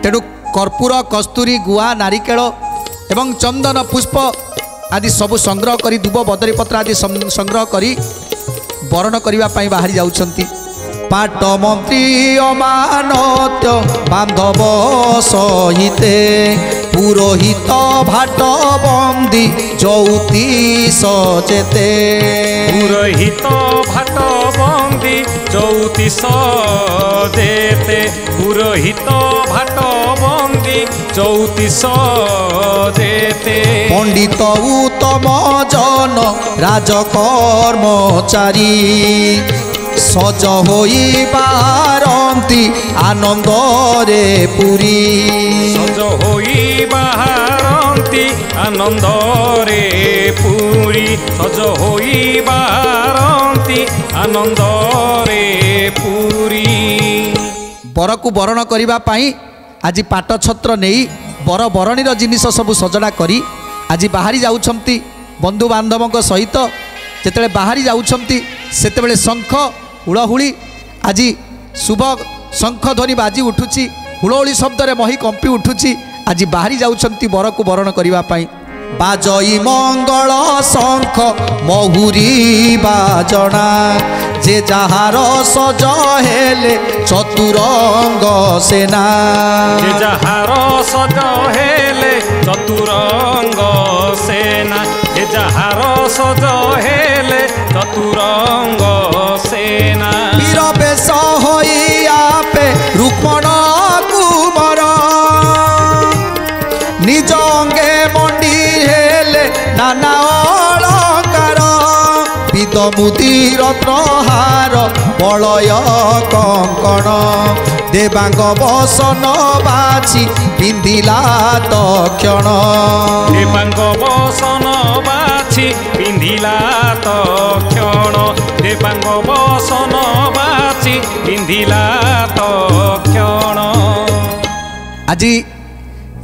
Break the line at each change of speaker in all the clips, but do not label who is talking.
तेणु कर्पूर कस्तूरी गुआ नारिकेल एवं चंदन पुष्प आदि सबु संग्रह करी दुब बदरी पत्र आदि संग्रह करी वरण करने बाहरी जाउछंती। पाट मंत्री अमानत्य बांधव सहिते पुरोहित भाट बंदी ज्योतिष जेते
पुरोहित भाट बंदी ज्योतिष जेते पुरोहित भाट बंदी ज्योतिष जेते
पंडित उत्तम जन राजकर्मचारी सज होई बारंती आनंद रे पुरी
सज होई बारंती आनंद रे पुरी सज होई बारंती आनंद रे पुरी।
बर को बरण करिबा पाई आज पाट छत्र नहीं बर बरणीर जिनिस सब सजड़ा करी आज बाहरी जाउछंती बंधु बांधवों सहित जेतेबेले बाहरी जाउछंती सेतेबेले शंख हुलहुली आज शुभ शंख ध्वनि बाजी उठुची हुलहुली शब्द रे मही कंपी उठुची आज बाहरी जाउछंती बर को बरण करिबा पाई बाजई मंगल शंख महुरी बाजणा जे जहार सज हेले चतुरंग सेना
जे जहार सज हेले चतुरंग सेना जे जहार सज हेले चतुरंग सेना
वीर बेश होई आपे रुक्मण कुमार निज अंगे मंडी हेले नाना अलंकार विद मुदी रत्नहार बलय कंकण देवांग बसन बाछि पिंधिला तक्षण
देवांग बसन बाछि पिंधिला तक्षण देवांग बसन बाछि पिंधिला तक्षण।
आज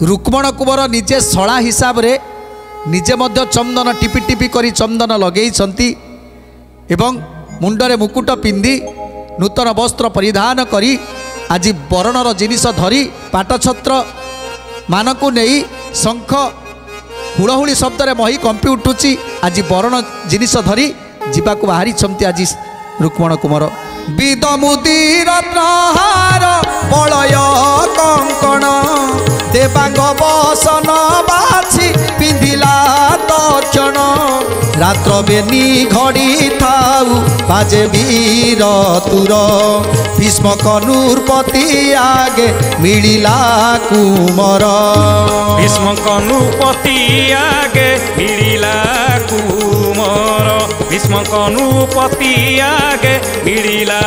रुक्मण कुंवर निजे शला हिसाब रे निजे मध्य चंदन टिपि टिपि करी चंदन लगे एवं मुंडरे मुकुट पिंधि नूतन वस्त्र परिधान करी आज बरणर जिनिस धरी पाटछत्र मानकु नहीं शंख हुलहुली शब्द रे मही कंपी उठुची आज बरण जिनिस धरी जीवाकु बाहरी छंती आज रुक्मण कुंवर विद मुदी रत्नहार बलय कंकण देवांग बसन बाछि पिंधिला तक्षण रात्र बेनी घड़ी थाउ बाजे वीर तुर भीष्म कनूरपति आगे मिलिला कुमर
भीष्म कनूपति आगे मिलिला कुमर भीष्म कनूपति आगे मिलिला